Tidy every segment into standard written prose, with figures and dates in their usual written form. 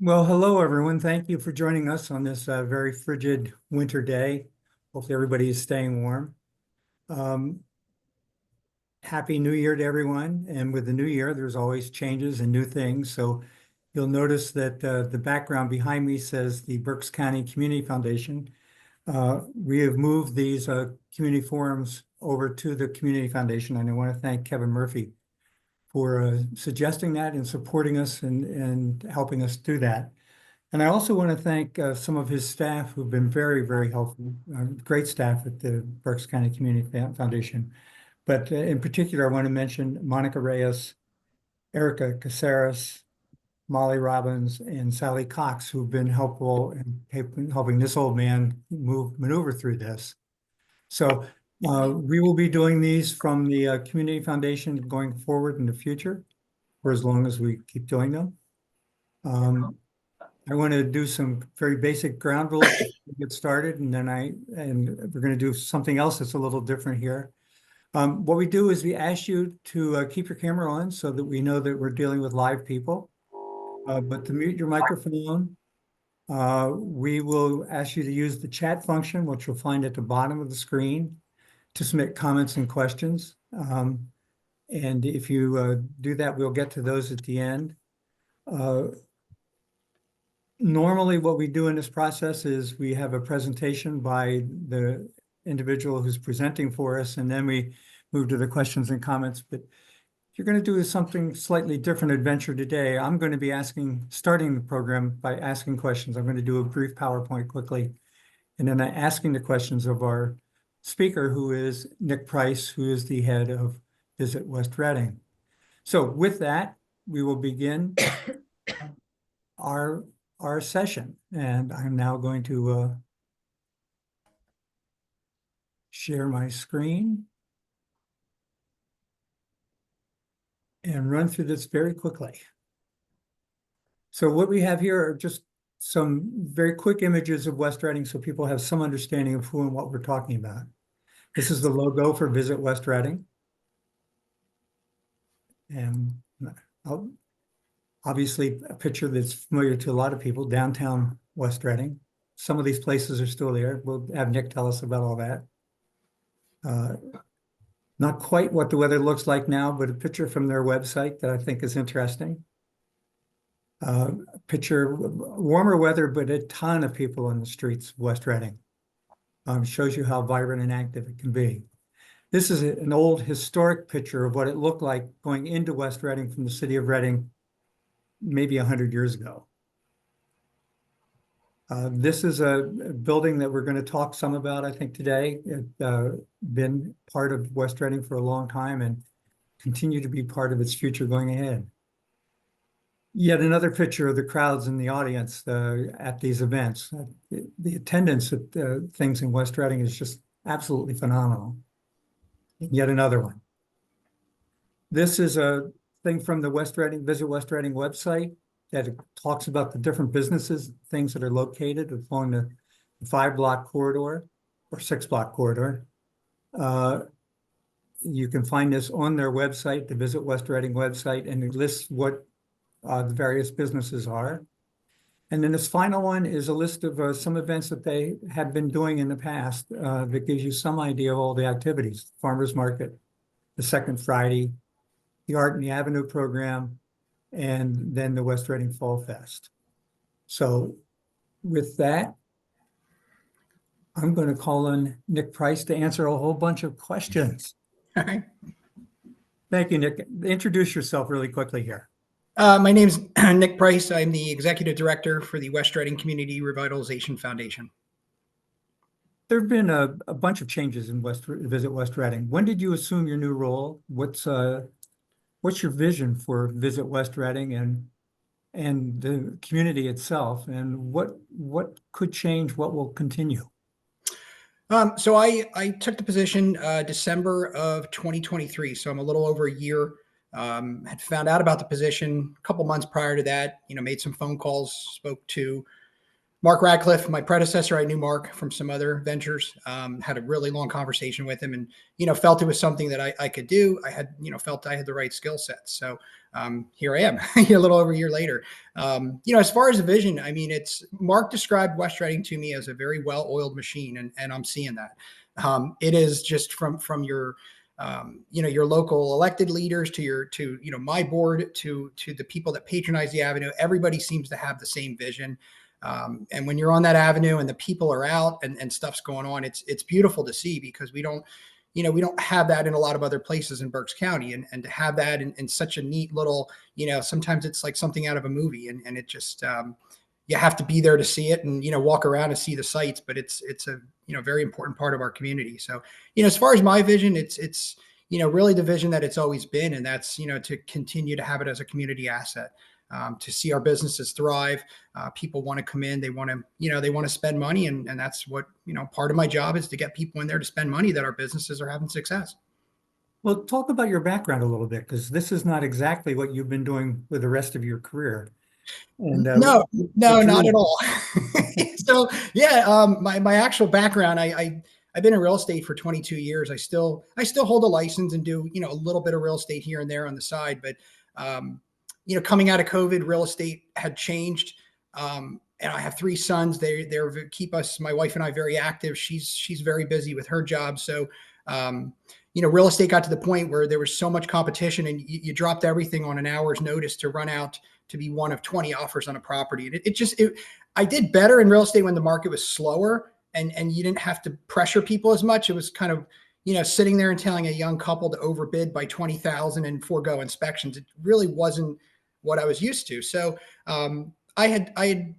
Well, hello, everyone. Thank you for joining us on this very frigid winter day. Hopefully everybody is staying warm. Um, Happy New Year to everyone. And with the new year, there's always changes and new things. So you'll notice that the background behind me says the Berks County Community Foundation. We have moved these community forums over to the Community Foundation, and I want to thank Kevin Murphy for suggesting that and supporting us and helping us do that. And I also want to thank some of his staff who've been very, very helpful, great staff at the Berks County Community Foundation. But in particular, I want to mention Monica Reyes, Erica Caceres, Molly Robbins, and Sally Cox, who've been helpful in helping this old man maneuver through this. So we will be doing these from the Community Foundation going forward in the future for as long as we keep doing them. I want to do some very basic ground rules before we get started, and then we're going to do something else that's a little different here. What we do is we ask you to keep your camera on so that we know that we're dealing with live people. But to mute your microphone, we will ask you to use the chat function, which you'll find at the bottom of the screen, to submit comments and questions. And if you do that, we'll get to those at the end. Normally, what we do in this process is we have a presentation by the individual who's presenting for us, and then we move to the questions and comments. But if you're going to do something slightly different adventure today, I'm going to be starting the program by asking questions. I'm going to do a brief PowerPoint quickly, and then asking the questions of our speaker, who is Nick Price, who is the head of Visit West Reading. So with that, we will begin our session. And I'm now going to share my screen and run through this very quickly. So what we have here are just some very quick images of West Reading so people have some understanding of who and what we're talking about. This is the logo for Visit West Reading. And obviously a picture that's familiar to a lot of people, downtown West Reading. Some of these places are still there. We'll have Nick tell us about all that. Not quite what the weather looks like now, but a picture from their website that I think is interesting. Picture, warmer weather, but a ton of people on the streets of West Reading. Shows you how vibrant and active it can be. This is an old historic picture of what it looked like going into West Reading from the city of Reading maybe 100 years ago. This is a building that we're going to talk some about, I think, today. It's been part of West Reading for a long time and continue to be part of its future going ahead. Yet another picture of the crowds in the audience at these events. The attendance at things in West Reading is just absolutely phenomenal. Yet another one. This is a thing from the Visit West Reading website that talks about the different businesses, things that are located along the 5-block corridor or 6-block corridor. You can find this on their website, the Visit West Reading website, and it lists what the various businesses are. And then this final one is a list of some events that they have been doing in the past that gives you some idea of all the activities. Farmers Market, the Second Friday, the Art in the Avenue program, and then the West Reading Fall Fest. So with that, I'm going to call on Nick Price to answer a whole bunch of questions. All right. Thank you, Nick. Introduce yourself really quickly here. My name's Nick Price. I'm the Executive Director for the West Reading Community Revitalization Foundation. There have been a bunch of changes in Visit West Reading. When did you assume your new role? What's your vision for Visit West Reading and the community itself? And what could change? What will continue? So I took the position December of 2023. So I'm a little over a year. Had found out about the position a couple months prior to that. Made some phone calls, spoke to Mark Radcliffe, my predecessor, I knew Mark from some other ventures, had a really long conversation with him and, felt it was something that I could do. I had, felt I had the right skill sets. So here I am a little over a year later. As far as the vision, I mean, Mark described West Reading to me as a very well-oiled machine, and I'm seeing that. It is just from your, your local elected leaders to my board, to the people that patronize the avenue. Everybody seems to have the same vision. And when you're on that avenue and the people are out and stuff's going on, it's beautiful to see, because we don't have that in a lot of other places in Berks County, and to have that in such a neat little, sometimes it's like something out of a movie, and it just, you have to be there to see it and, walk around and see the sights, but it's a, very important part of our community. So, as far as my vision, it's, really the vision that it's always been. And that's, to continue to have it as a community asset, to see our businesses thrive. People want to come in, they want to, they want to spend money. And that's what, part of my job is to get people in there to spend money, that our businesses are having success. Well, talk about your background a little bit, because this is not exactly what you've been doing with the rest of your career. And No, not at all. So yeah, my actual background, I've been in real estate for 22 years. I still hold a license and do, a little bit of real estate here and there on the side. But, coming out of COVID, real estate had changed. And I have 3 sons. They keep us, my wife and I, very active. She's very busy with her job. So, real estate got to the point where there was so much competition, and you dropped everything on an hour's notice to run out to be one of 20 offers on a property. And I did better in real estate when the market was slower, and you didn't have to pressure people as much. It was kind of, sitting there and telling a young couple to overbid by 20,000 and forego inspections. It really wasn't what I was used to. So I had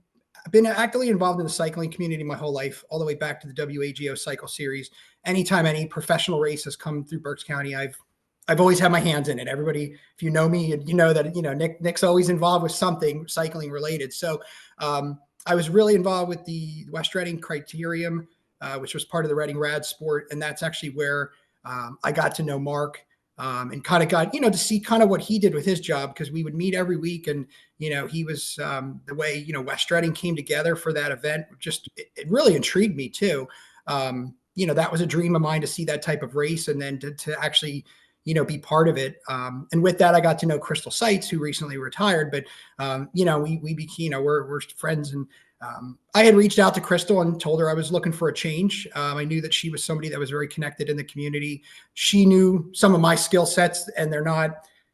been actively involved in the cycling community my whole life, all the way back to the WAGO cycle series. Anytime any professional race has come through Berks County, I've always had my hands in it. Everybody, if you know me, you know that, Nick's always involved with something cycling related. So I was really involved with the West Reading Criterium, which was part of the Reading Rad Sport. And that's actually where I got to know Mark, and kind of got, to see kind of what he did with his job, because we would meet every week. And, he was the way, West Reading came together for that event. Just, it really intrigued me too. That was a dream of mine, to see that type of race, and then to actually, be part of it. And with that, I got to know Crystal Seitz, who recently retired, but, we became, we're friends. And I had reached out to Crystal and told her I was looking for a change. I knew that she was somebody that was very connected in the community. She knew some of my skill sets, and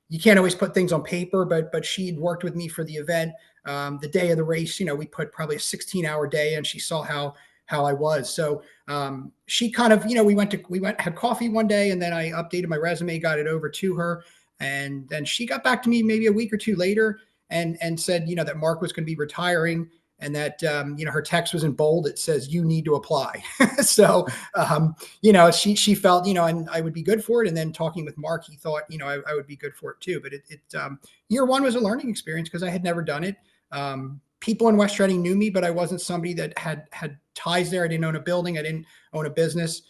you can't always put things on paper, but she'd worked with me for the event. The day of the race, we put probably a 16-hour day, and she saw how I was. So she kind of, had coffee one day, and then I updated my resume, got it over to her. And then she got back to me maybe a week or two later and said, that Mark was going to be retiring, and that, her text was in bold. It says, "You need to apply." So, she felt, and I would be good for it. And then talking with Mark, he thought, I would be good for it too. But year one was a learning experience, because I had never done it. People in West Reading knew me, but I wasn't somebody that had ties there. I didn't own a building. I didn't own a business.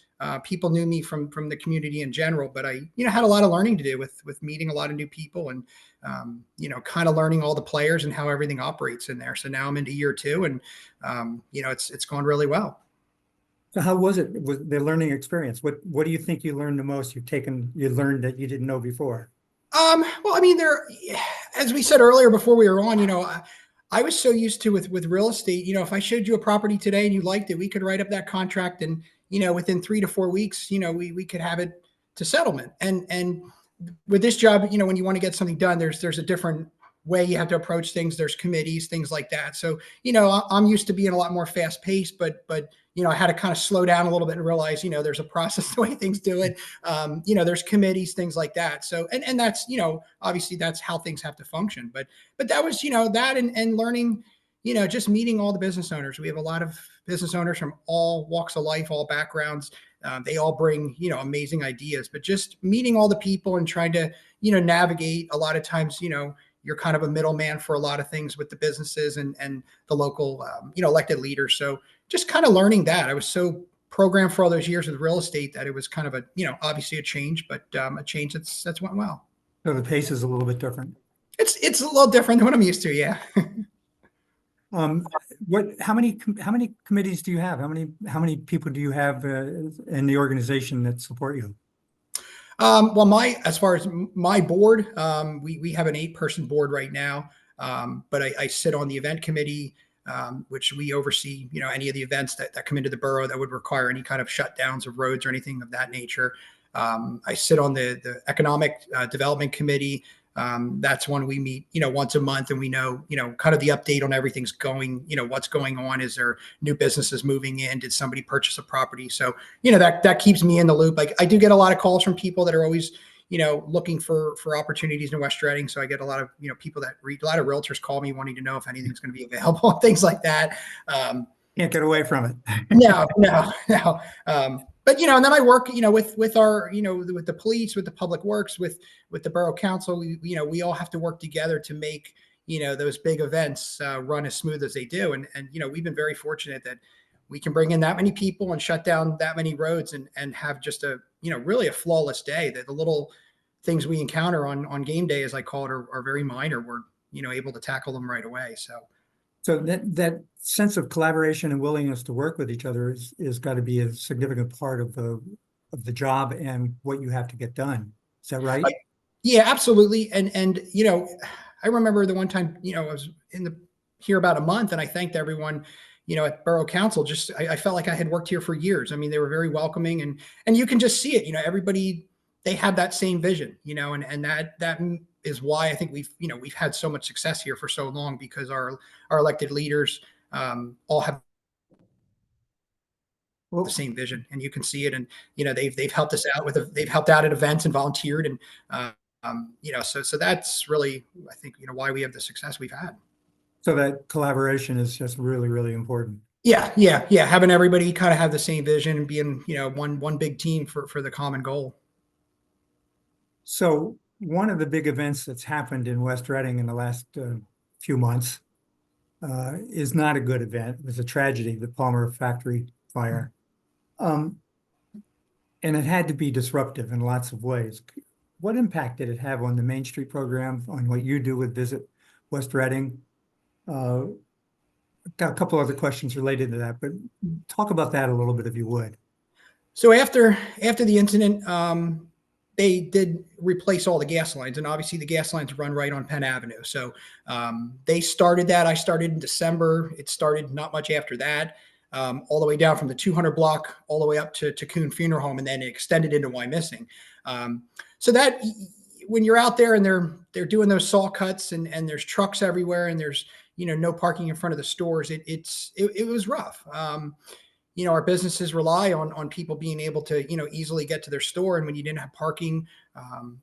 People knew me from the community in general, but I, had a lot of learning to do with meeting a lot of new people, and, kind of learning all the players and how everything operates in there. So now I'm into year 2, and, it's gone really well. So how was it with the learning experience? What do you think you learned the most? You learned that you didn't know before? Well, I mean, as we said earlier before we were on, I was so used to with real estate, if I showed you a property today and you liked it, we could write up that contract, and, within 3 to 4 weeks, we could have it to settlement. And with this job, when you want to get something done, there's a different way you have to approach things. There's committees, things like that. So, I'm used to being a lot more fast paced, but I had to kind of slow down a little bit and realize, there's a process the way things do it. There's committees, things like that. So, and that's, obviously that's how things have to function. But that was, that and learning, just meeting all the business owners. We have a lot of business owners from all walks of life, all backgrounds. They all bring, amazing ideas, but just meeting all the people and trying to, navigate. A lot of times, you're kind of a middleman for a lot of things with the businesses and the local, elected leaders. So just kind of learning that. I was so programmed for all those years with real estate that it was kind of a, obviously a change, but a change that's went well. So the pace is a little bit different. It's a little different than what I'm used to. Yeah. Um, how many committees do you have? How many people do you have in the organization that support you? Well, as far as my board, we have an 8-person board right now. But I sit on the event committee, which we oversee, any of the events that come into the borough that would require any kind of shutdowns of roads or anything of that nature. I sit on the economic development committee. That's when we meet, once a month, and we know, kind of the update on everything's going, what's going on. Is there new businesses moving in? Did somebody purchase a property? So, that keeps me in the loop. Like, I do get a lot of calls from people that are always, looking for opportunities in West Reading. So I get a lot of, people that read, a lot of realtors call me wanting to know if anything's going to be available and things like that. Can't get away from it. No. But and then I work, with our, with the police, with the public works, with the borough council. We all have to work together to make, those big events run as smooth as they do. And we've been very fortunate that we can bring in that many people and shut down that many roads and have just a, really a flawless day. That the little things we encounter on game day, as I call it, are very minor. We're, able to tackle them right away. So that sense of collaboration and willingness to work with each other is got to be a significant part of the job and what you have to get done. Is that right? Yeah, absolutely. And I remember the one time, I was here about a month, and I thanked everyone, at Borough Council. Just I felt like I had worked here for years. I mean, they were very welcoming, and you can just see it. Everybody, they have that same vision, and that is why I think we've had so much success here for so long, because our elected leaders all have the same vision, and you can see it. And they've helped us out they've helped out at events and volunteered, and so that's really, I think, why we have the success we've had. So that collaboration is just really, really important. Yeah. Having everybody kind of have the same vision and being, one big team for the common goal. So one of the big events that's happened in West Reading in the last few months is not a good event. It was a tragedy, the Palmer factory fire. And it had to be disruptive in lots of ways. What impact did it have on the Main Street program, on what you do with Visit West Reading? Got a couple other questions related to that, but talk about that a little bit if you would. So after the incident, they did replace all the gas lines, and obviously the gas lines run right on Penn Avenue. So they started that. I started in December. It started not much after that, all the way down from the 200 block all the way up to Coon Funeral Home, and then it extended into Wyomissing. So that, when you're out there and they're doing those saw cuts, and there's trucks everywhere, and there's no parking in front of the stores, it was rough. Our businesses rely on people being able to, easily get to their store. And when you didn't have parking,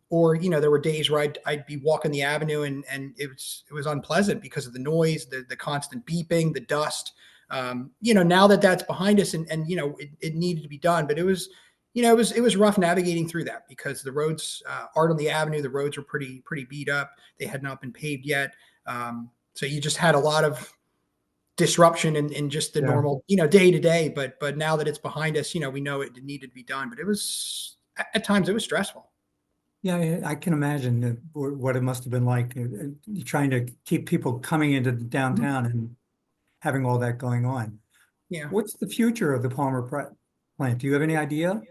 or, there were days where I'd be walking the avenue, and it was unpleasant because of the noise, the constant beeping, the dust. Now that's behind us, and it needed to be done, but it was rough navigating through that, because the roads aren't on the avenue. The roads were pretty beat up. They had not been paved yet. So you just had a lot of disruption in just the normal, day to day. But now that it's behind us, we know it needed to be done. But it was, at times, it was stressful. Yeah, I can imagine what it must have been like trying to keep people coming into downtown and having all that going on. Yeah. What's the future of the Palmer plant? Do you have any idea?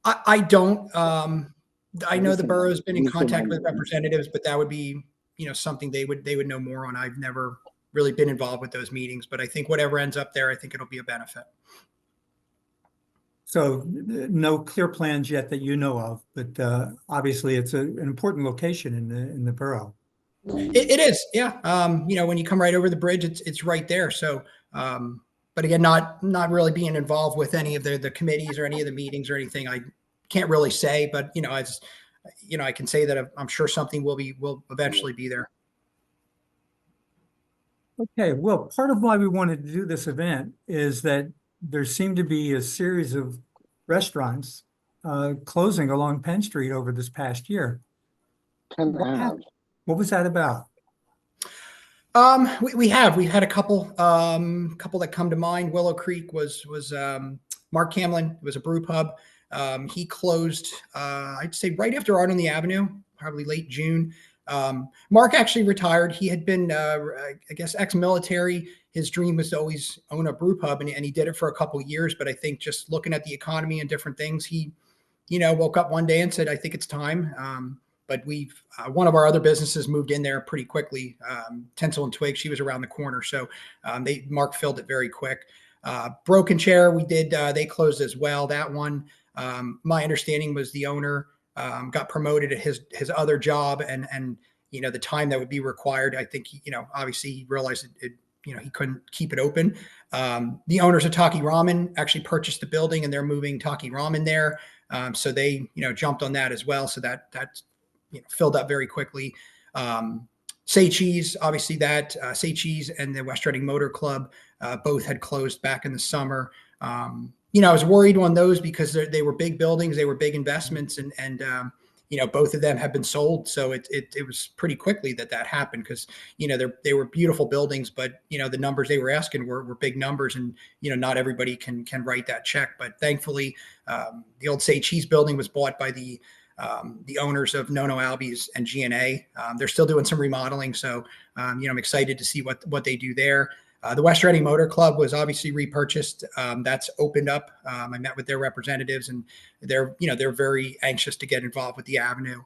I don't. I know the borough's been in contact with representatives, but that would be, something they would know more on. I've never really been involved with those meetings, but I think whatever ends up there, I think it'll be a benefit. So no clear plans yet that you know of, but obviously it's an important location in the borough. It is, yeah. When you come right over the bridge, it's right there. So, but again, not really being involved with any of the committees or any of the meetings or anything, I can't really say. But I can say that I'm sure something will eventually be there. Okay, well, part of why we wanted to do this event is that there seemed to be a series of restaurants closing along Penn Street over this past year. What was that about? We've had a couple that come to mind. Willow Creek was Mark Camlin. It was a brew pub. He closed, I'd say right after Art on the Avenue, probably late June. Mark actually retired. He had been, I guess, ex-military. His dream was to always own a brew pub, and he did it for a couple of years. But I think just looking at the economy and different things, he, woke up one day and said, "I think it's time." But we've one of our other businesses moved in there pretty quickly. Tinsel and Twig, she was around the corner, so Mark filled it very quick. Broken Chair, we did. They closed as well. That one, my understanding was the owner got promoted at his other job, and the time that would be required. I think obviously he realized he couldn't keep it open. The owners of Taki Ramen actually purchased the building, and they're moving Taki Ramen there. So they jumped on that as well. So that's filled up very quickly. Say Cheese, obviously that Say Cheese and the West Reading Motor Club both had closed back in the summer. I was worried on those because they were big buildings, they were big investments, and both of them have been sold. So it was pretty quickly that happened because they were beautiful buildings, but the numbers they were asking were big numbers, and not everybody can write that check. But thankfully, the old Say Cheese building was bought by the owners of Nono Albies and G&A. They're still doing some remodeling, so I'm excited to see what they do there. The West Reading Motor Club was obviously repurchased. That's opened up. I met with their representatives, and they're very anxious to get involved with the avenue.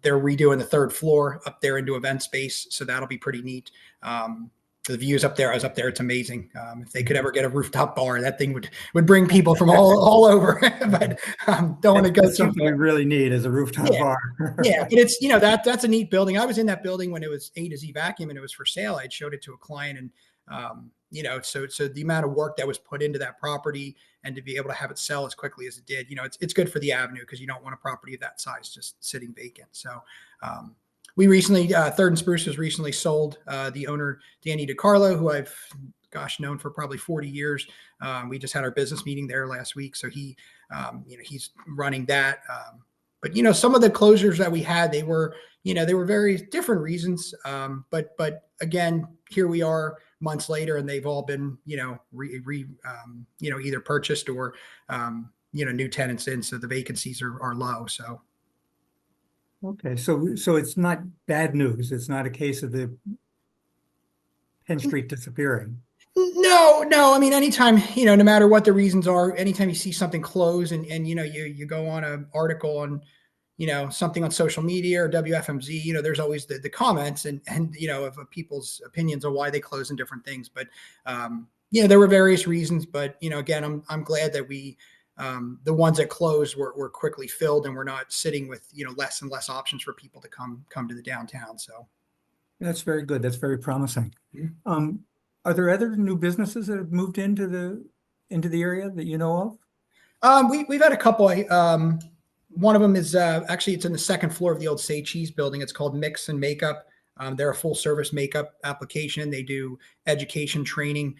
They're redoing the third floor up there into event space, so that'll be pretty neat. The views up there, I was up there, it's amazing. If they could ever get a rooftop bar, that thing would bring people from all over. But don't want to go. That's something we really need is a rooftop bar. Yeah, but it's that's a neat building. I was in that building when it was A to Z Vacuum and it was for sale. I showed it to a client, and so the amount of work that was put into that property, and to be able to have it sell as quickly as it did, it's good for the avenue, because you don't want a property of that size just sitting vacant. So we recently, Third and Spruce was recently sold. The owner, Danny DiCarlo, who I've known for probably 40 years. We just had our business meeting there last week, so he's running that. But some of the closures that we had, they were very different reasons. But again, here we are months later, and they've all been either purchased or new tenants in, so the vacancies are low. So. Okay, so it's not bad news. It's not a case of the Penn Street disappearing. No. I mean, anytime, no matter what the reasons are, anytime you see something close and you go on an article on, something on social media or WFMZ, there's always the comments and of people's opinions on why they close and different things. But, there were various reasons, but, again, I'm glad that the ones that closed were quickly filled, and we're not sitting with, less and less options for people to come to the downtown. So. That's very good. That's very promising. Mm-hmm. Are there other new businesses that have moved into the area that you know of? We've had a couple. One of them is actually, it's in the second floor of the old Say Cheese building. It's called Mix and Makeup. They're a full service makeup application. They do education training.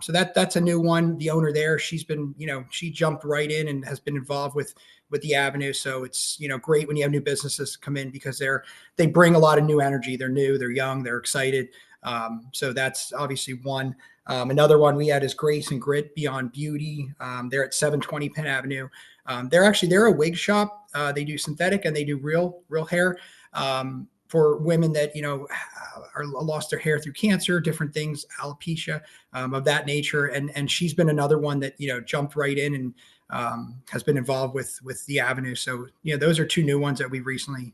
So that's a new one. The owner there, she's been, she jumped right in and has been involved with the avenue. So it's, great when you have new businesses come in, because they bring a lot of new energy. They're new, they're young, they're excited. So that's obviously one. Another one we had is Grace and Grit Beyond Beauty. They're at 720 Penn Avenue. They're a wig shop. They do synthetic and they do real hair. For women that, are lost their hair through cancer, different things, alopecia, of that nature. And she's been another one that, jumped right in and has been involved with the avenue. So, those are two new ones that we recently,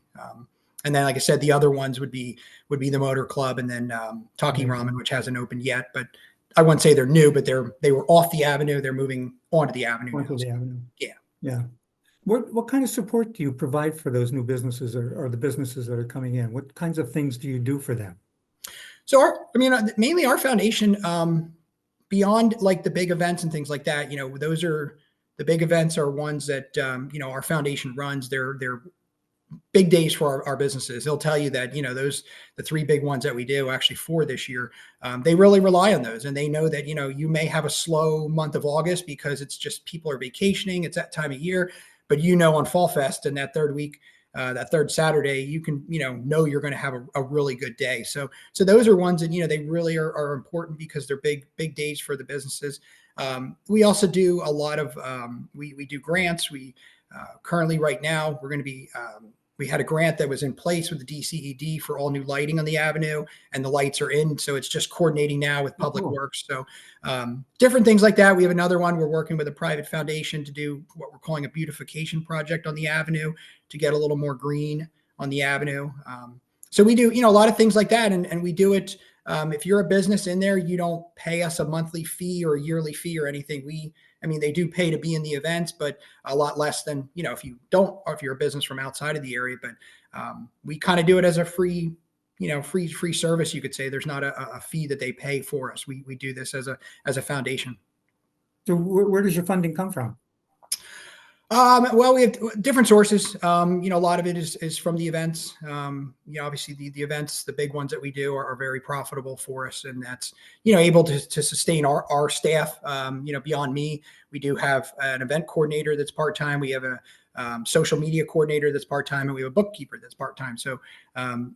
and then, like I said, the other ones would be the Motor Club, and then Taki Ramen, which hasn't opened yet. But I wouldn't say they're new, but they were off the avenue. They're moving onto the avenue. Onto the avenue. Yeah. What kind of support do you provide for those new businesses or the businesses that are coming in? What kinds of things do you do for them? So mainly our foundation, beyond like the big events and things like that, those are the big events are ones that, our foundation runs. They're big days for our businesses. They'll tell you that, the three big ones that we do, actually four this year, they really rely on those. And they know that, you may have a slow month of August because it's just people are vacationing. It's that time of year. But on Fall Fest and that third week, that third Saturday, you can, know you're going to have a really good day. So those are ones that, they really are important because they're big days for the businesses. We also do a lot of, we do grants. We currently right now, we're going to be we had a grant that was in place with the DCED for all new lighting on the avenue, and the lights are in. So it's just coordinating now with Oh, Public cool. Works. So different things like that. We have another one. We're working with a private foundation to do what we're calling a beautification project on the avenue to get a little more green on the avenue. So we do, a lot of things like that. And we do it. If you're a business in there, you don't pay us a monthly fee or a yearly fee or anything. They do pay to be in the events, but a lot less than, if you don't, or if you're a business from outside of the area. But we kind of do it as a free service, you could say. There's not a fee that they pay for us. We do this as a foundation. So where does your funding come from? Well, we have different sources. A lot of it is from the events. Obviously the events, the big ones that we do are very profitable for us. And that's, able to sustain our staff. Beyond me, we do have an event coordinator that's part-time. We have a social media coordinator that's part-time, and we have a bookkeeper that's part-time. So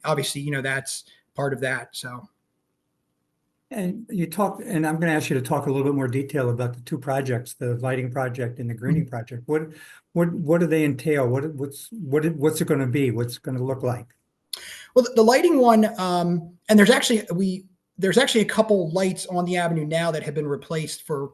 obviously, that's part of that. So. And and I'm going to ask you to talk a little bit more detail about the two projects, the lighting project and the greening project. What do they entail? What's it going to be? What's it going to look like? Well, the lighting one, and there's actually a couple lights on the avenue now that have been replaced for,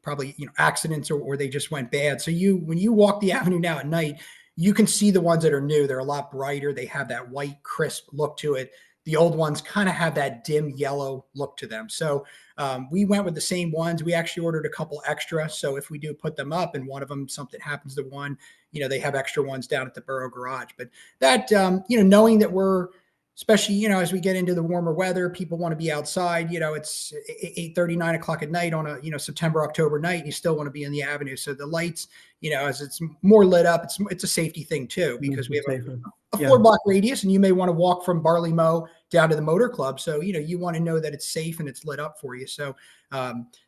probably, accidents or they just went bad. So when you walk the avenue now at night, you can see the ones that are new. They're a lot brighter. They have that white, crisp look to it. The old ones kind of have that dim yellow look to them. So we went with the same ones. We actually ordered a couple extra. So if we do put them up and one of them, something happens to one, they have extra ones down at the borough garage. But that, knowing that we're, especially, as we get into the warmer weather, people want to be outside. It's 8:30, 9 o'clock at night on a, September, October night, and you still want to be in the avenue. So the lights, as it's more lit up, it's a safety thing too, because we have a 4-block radius, and you may want to walk from Barley Mow down to the motor club. So, you want to know that it's safe and it's lit up for you. So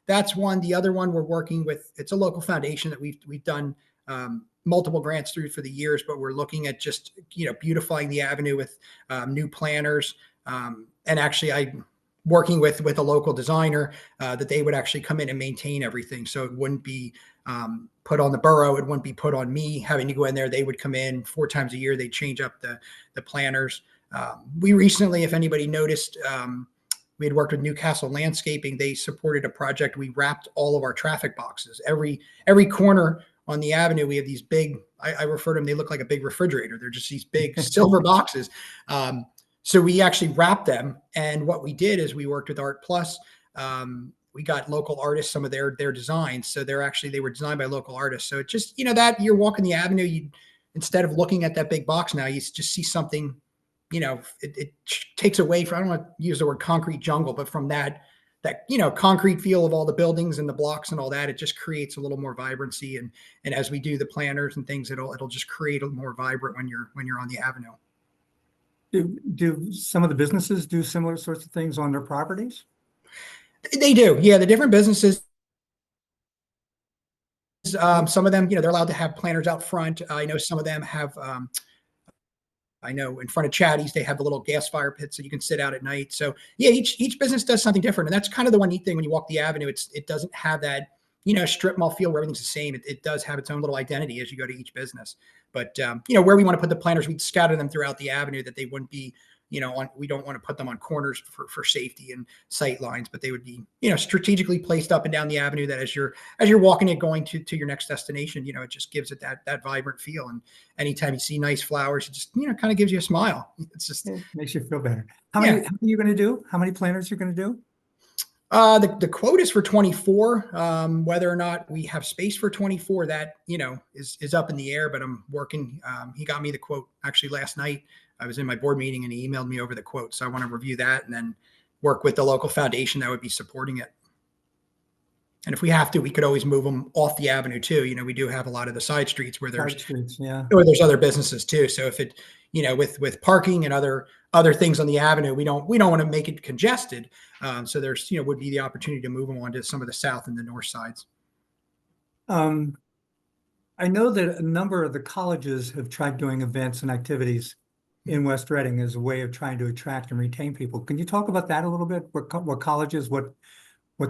that's one. The other one we're working with, it's a local foundation that we've done multiple grants through for the years, but we're looking at just, beautifying the avenue with new planners. And actually I'm working with a local designer that they would actually come in and maintain everything. So it wouldn't be put on the borough. It wouldn't be put on me having to go in there. They would come in 4 times a year. They change up the planners. We recently, if anybody noticed, we had worked with Newcastle Landscaping. They supported a project. We wrapped all of our traffic boxes. Every corner on the avenue, we have these big, I refer to them, they look like a big refrigerator. They're just these big silver boxes. So we actually wrapped them. And what we did is we worked with Art Plus. We got local artists, some of their designs. So they were designed by local artists. So it just, that you're walking the avenue, instead of looking at that big box now, you just see something, it takes away from, I don't want to use the word concrete jungle, but from that concrete feel of all the buildings and the blocks and all that, it just creates a little more vibrancy. And as we do the planners and things, it'll just create a more vibrant when you're on the avenue. Do some of the businesses do similar sorts of things on their properties? They do. Yeah. The different businesses, some of them, they're allowed to have planners out front. I know some of them have, I know in front of Chatty's, they have the little gas fire pits that you can sit out at night. So yeah, each business does something different. And that's kind of the one neat thing when you walk the avenue. It doesn't have that, strip mall feel where everything's the same. It does have its own little identity as you go to each business. But, where we want to put the planners, we'd scatter them throughout the avenue that they wouldn't be, we don't want to put them on corners for safety and sight lines, but they would be, strategically placed up and down the avenue that as you're walking it, going to your next destination, it just gives it that vibrant feel. And anytime you see nice flowers, it just, kind of gives you a smile. It makes you feel better. How many are you going to do? How many planners are you going to do? The quote is for 24. Whether or not we have space for 24, that, is up in the air, but I'm working. He got me the quote actually last night. I was in my board meeting and he emailed me over the quote. So I want to review that and then work with the local foundation that would be supporting it. And if we have to, we could always move them off the avenue too. We do have a lot of the side streets where there's other businesses too. So if it, with parking and other things on the avenue, we don't want to make it congested. So there's, would be the opportunity to move them onto some of the south and the north sides. I know that a number of the colleges have tried doing events and activities in West Reading as a way of trying to attract and retain people. Can you talk about that a little bit? What colleges, what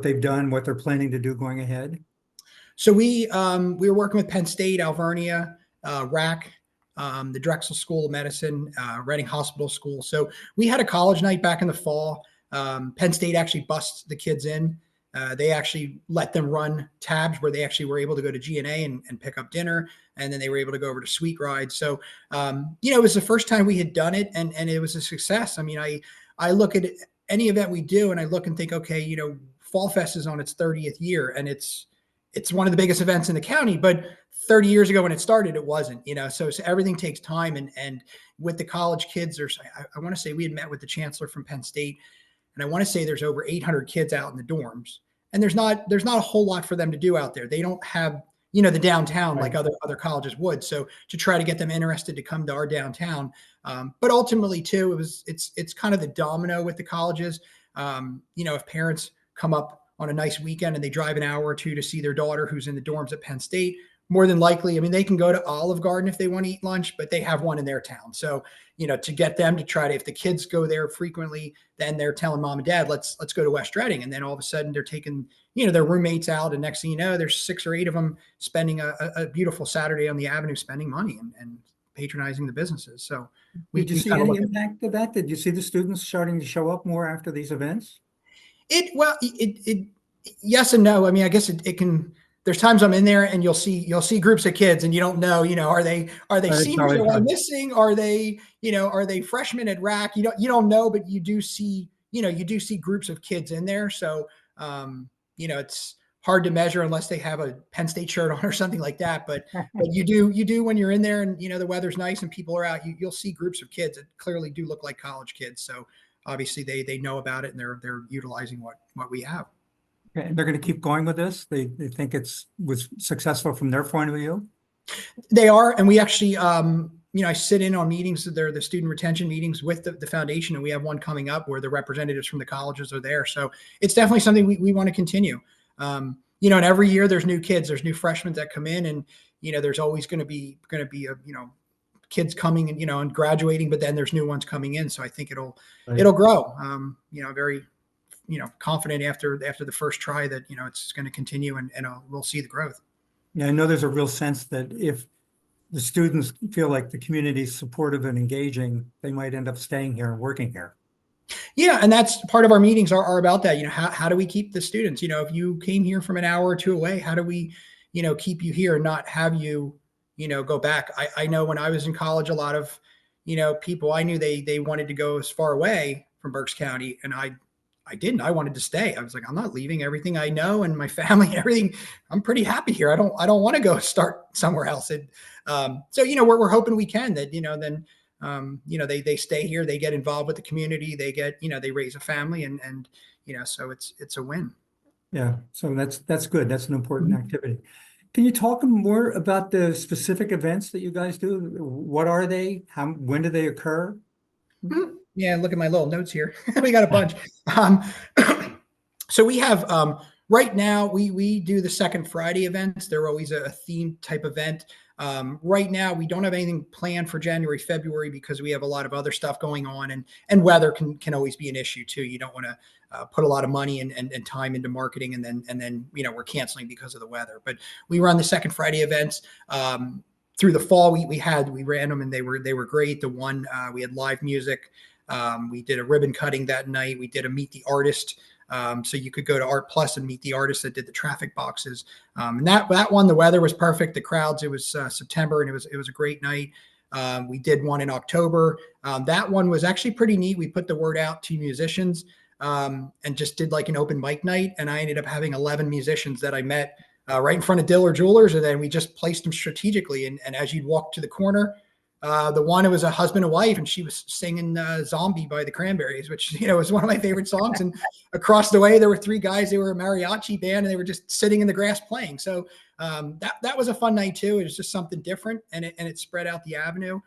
they've done, what they're planning to do going ahead? So we were working with Penn State, Alvernia, RAC, the Drexel School of Medicine, Reading Hospital School. So we had a college night back in the fall. Penn State actually bussed the kids in. They actually let them run tabs where they actually were able to go to G&A and pick up dinner. And then they were able to go over to Sweet Ride. So, it was the first time we had done it, and it was a success. I mean, I look at any event we do and I look and think, okay, Fall Fest is on its 30th year, and it's one of the biggest events in the county, but 30 years ago when it started, it wasn't, so everything takes time. And with the college kids, I want to say we had met with the chancellor from Penn State, and I want to say there's over 800 kids out in the dorms, and there's not a whole lot for them to do out there. They don't have, the downtown like other colleges would. So to try to get them interested to come to our downtown. But ultimately too, it's kind of the domino with the colleges. If parents come up on a nice weekend and they drive an hour or two to see their daughter who's in the dorms at Penn State, more than likely, they can go to Olive Garden if they want to eat lunch, but they have one in their town. So, to get them to try to, if the kids go there frequently, then they're telling mom and dad, let's go to West Reading. And then all of a sudden they're taking, their roommates out. And next thing you know, there's 6 or 8 of them spending a beautiful Saturday on the avenue, spending money and patronizing the businesses. So did you see any impact of that? Did you see the students starting to show up more after these events? Yes and no. I guess it can. There's times I'm in there and you'll see groups of kids and you don't know, are they seniors who are missing? Are they freshmen at RAC? You don't know, but you do see groups of kids in there. So, it's hard to measure unless they have a Penn State shirt on or something like that. But you do when you're in there and, the weather's nice and people are out, you'll see groups of kids that clearly do look like college kids. So obviously they know about it and they're utilizing what we have. And they're going to keep going with this. They think was successful from their point of view. They are, and we actually, I sit in on meetings. They're the student retention meetings with the foundation, and we have one coming up where the representatives from the colleges are there. So it's definitely something we want to continue. And every year there's new kids, there's new freshmen that come in, and there's always going to be kids coming and and graduating, but then there's new ones coming in. So I think it'll grow. Very confident after the first try that, it's going to continue and we'll see the growth. Yeah, I know there's a real sense that if the students feel like the community is supportive and engaging, they might end up staying here and working here. Yeah. And that's part of our meetings are about that. How do we keep the students? If you came here from an hour or two away, how do we, keep you here and not have you, go back? I know when I was in college, a lot of, people I knew they wanted to go as far away from Berks County, and I didn't. I wanted to stay. I was like, I'm not leaving everything I know and my family and everything. I'm pretty happy here. I don't want to go start somewhere else. And so we're hoping we can that then they stay here. They get involved with the community. They get they raise a family and so it's a win. Yeah. So that's good. That's an important activity. Can you talk more about the specific events that you guys do? What are they? When do they occur? Mm-hmm. Yeah, look at my little notes here. We got a bunch. So we have right now we do the second Friday events. They're always a themed type event. Right now we don't have anything planned for January, February because we have a lot of other stuff going on, and weather can always be an issue too. You don't want to put a lot of money and time into marketing and then we're canceling because of the weather. But we run the second Friday events. Through the fall, we ran them and they were great. The one we had live music. We did a ribbon cutting that night. We did a meet the artist. So you could go to Art Plus and meet the artist that did the traffic boxes. And that one, the weather was perfect. The crowds, it was September and it was a great night. We did one in October. That one was actually pretty neat. We put the word out to musicians and just did like an open mic night. And I ended up having 11 musicians that I met right in front of Diller Jewelers. And then we just placed them strategically. And as you'd walk to the corner, the one, it was a husband and wife, and she was singing Zombie by the Cranberries, which, was one of my favorite songs. And across the way, there were 3 guys. They were a mariachi band, and they were just sitting in the grass playing. So that was a fun night too. It was just something different, and it spread out the avenue.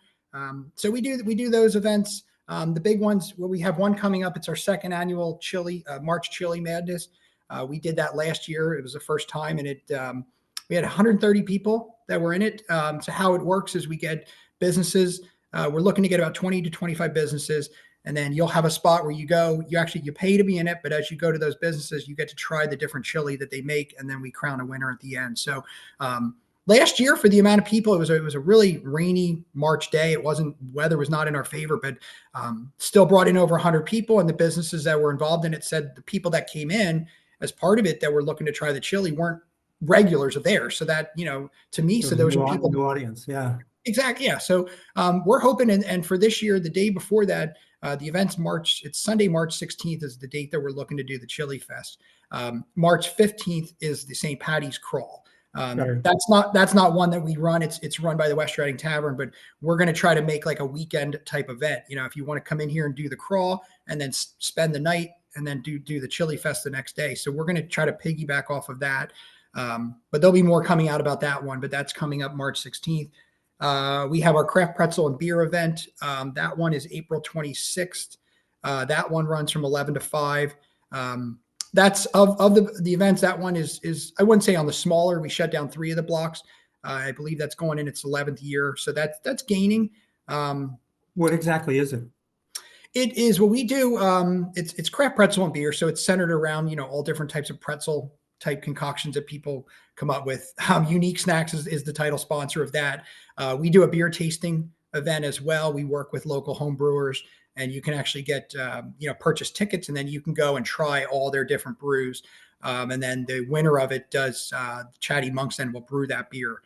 So we do those events. The big ones, well, we have one coming up. It's our second annual March Chili Madness. We did that last year. It was the first time, and we had 130 people that were in it. So how it works is we get businesses. We're looking to get about 20 to 25 businesses. And then you'll have a spot where you go, you pay to be in it. But as you go to those businesses, you get to try the different chili that they make. And then we crown a winner at the end. So last year, for the amount of people, it was a really rainy March day. Weather was not in our favor, but still brought in over 100 people, and the businesses that were involved in it said the people that came in as part of it that were looking to try the chili weren't regulars of theirs. So that, to me, There so was a those are people. new audience. Yeah. Exactly. Yeah. So we're hoping, and for this year, the day before that, the event's it's Sunday, March 16th is the date that we're looking to do the Chili Fest. March 15th is the St. Patty's Crawl. Sure. That's not one that we run. It's run by the West Reading Tavern, but we're going to try to make like a weekend type event. If you want to come in here and do the crawl and then spend the night and then do the Chili Fest the next day. So we're going to try to piggyback off of that. But there'll be more coming out about that one, but that's coming up March 16th. We have our craft pretzel and beer event. That one is April 26th. That one runs from 11 to 5. That's of the events. That one is I wouldn't say on the smaller. We shut down 3 of the blocks. I believe that's going in its 11th year. So that's gaining. What exactly is it? It is what we do. It's craft pretzel and beer. So it's centered around, all different types of pretzel type concoctions that people come up with. Unique Snacks is the title sponsor of that. We do a beer tasting event as well. We work with local home brewers, and you can actually get, purchase tickets, and then you can go and try all their different brews. And then the winner of it does, Chatty Monks then will brew that beer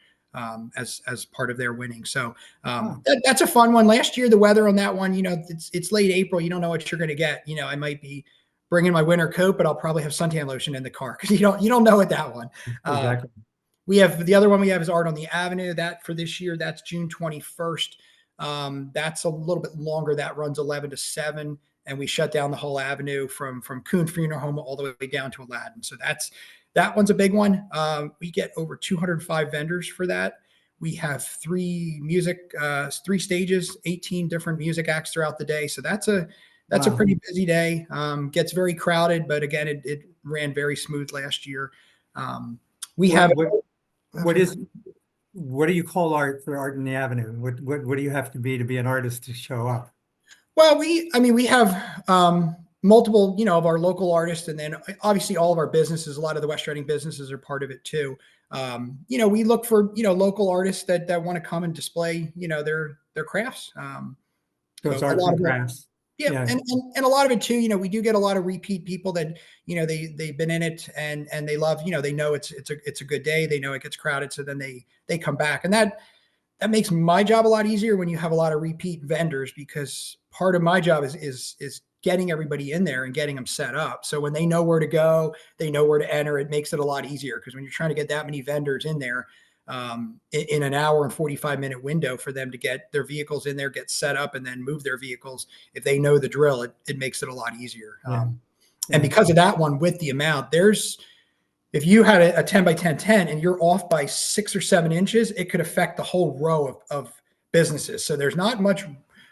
as part of their winning. So that's a fun one. Last year, the weather on that one, it's late April. You don't know what you're going to get. I might be bringing my winter coat, but I'll probably have suntan lotion in the car because you don't know with that one. Exactly. We have the other one we have is Art on the Avenue. That for this year, that's June 21st. That's a little bit longer. That runs 11 to 7, and we shut down the whole avenue from Coon Funeral Home all the way down to Aladdin. So that one's a big one. We get over 205 vendors for that. We have 3 stages, 18 different music acts throughout the day. So that's a pretty busy day. Gets very crowded, but again, it ran very smooth last year. What do you call art for Art in the Avenue? What do you have to be an artist to show up? Well, we have multiple, of our local artists, and then obviously all of our businesses. A lot of the West Reading businesses are part of it too. We look for local artists that want to come and display their crafts. So it's arts and crafts. Yeah. And a lot of it too, we do get a lot of repeat people that, they've been in it and they love, they know it's a good day. They know it gets crowded. So then they come back, and that makes my job a lot easier when you have a lot of repeat vendors, because part of my job is getting everybody in there and getting them set up. So when they know where to go, they know where to enter, it makes it a lot easier, because when you're trying to get that many vendors in there, in an hour and 45-minute window for them to get their vehicles in there, get set up, and then move their vehicles, if they know the drill, it makes it a lot easier. And because of that one, with the amount, if you had a 10 by 10 tent and you're off by 6 or 7 inches, it could affect the whole row of businesses. So there's not much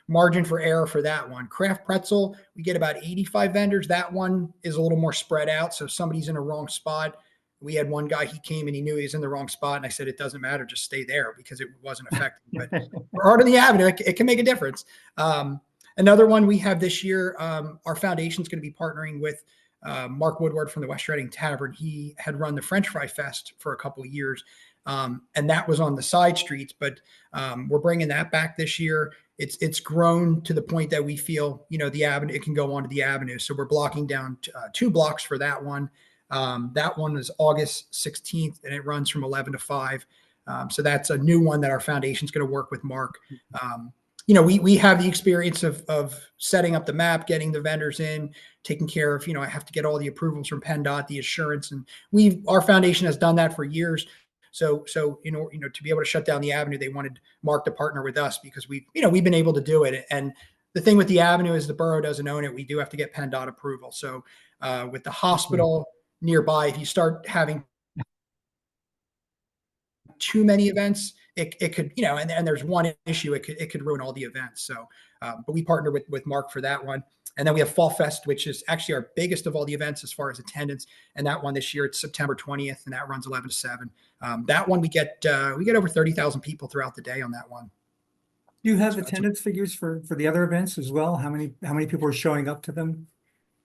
margin for error for that one. Craft pretzel, we get about 85 vendors. That one is a little more spread out. So if somebody's in a wrong spot, we had one guy, he came and he knew he was in the wrong spot. And I said, it doesn't matter, just stay there, because it wasn't affecting. But for Art on the Avenue, it can make a difference. Another one we have this year, our foundation is going to be partnering with Mark Woodward from the West Reading Tavern. He had run the French Fry Fest for a couple of years, and that was on the side streets. But we're bringing that back this year. It's grown to the point that we feel, the avenue, it can go onto the avenue. So we're blocking down 2 blocks for that one. That one is August 16th, and it runs from 11 to 5. So that's a new one that our foundation is going to work with Mark. We have the experience of setting up the map, getting the vendors in, taking care of, I have to get all the approvals from PennDOT, the assurance, and our foundation has done that for years. So, to be able to shut down the avenue, they wanted Mark to partner with us, because we've been able to do it. And the thing with the avenue is the borough doesn't own it. We do have to get PennDOT approval. So, with the hospital nearby, if you start having too many events, it could, and there's one issue, it could ruin all the events. So, but we partner with Mark for that one. And then we have Fall Fest, which is actually our biggest of all the events as far as attendance. And that one this year, it's September 20th, and that runs 11 to 7. That one we get over 30,000 people throughout the day on that one. Do you have attendance figures for the other events as well? How many people are showing up to them?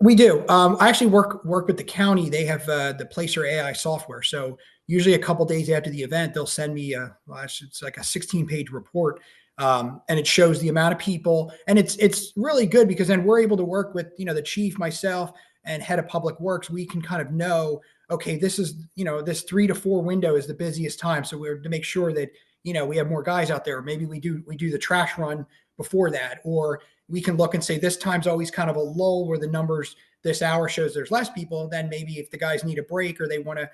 We do. I actually work with the county. They have the Placer AI software. So usually a couple days after the event, they'll send me it's like a 16-page report, and it shows the amount of people, and it's really good because then we're able to work with the chief, myself, and head of public works. We can kind of know, okay, this is this 3 to 4 window is the busiest time, so we're to make sure that we have more guys out there. Maybe we do the trash run before that, or we can look and say this time's always kind of a lull where the numbers this hour shows there's less people. Then maybe if the guys need a break or they want to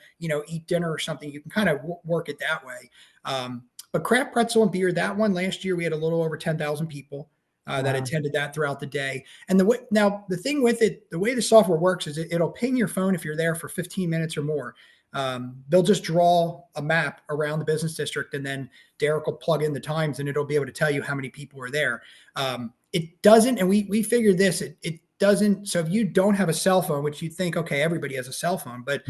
eat dinner or something, you can kind of work it that way. But craft pretzel and beer, that one last year we had a little over 10,000 people that attended that throughout the day. And now the thing with it, the way the software works is it'll ping your phone if you're there for 15 minutes or more. They'll just draw a map around the business district, and then Derek will plug in the times and it'll be able to tell you how many people are there. It doesn't, and we figured this, it doesn't. So if you don't have a cell phone, which you think, okay, everybody has a cell phone, but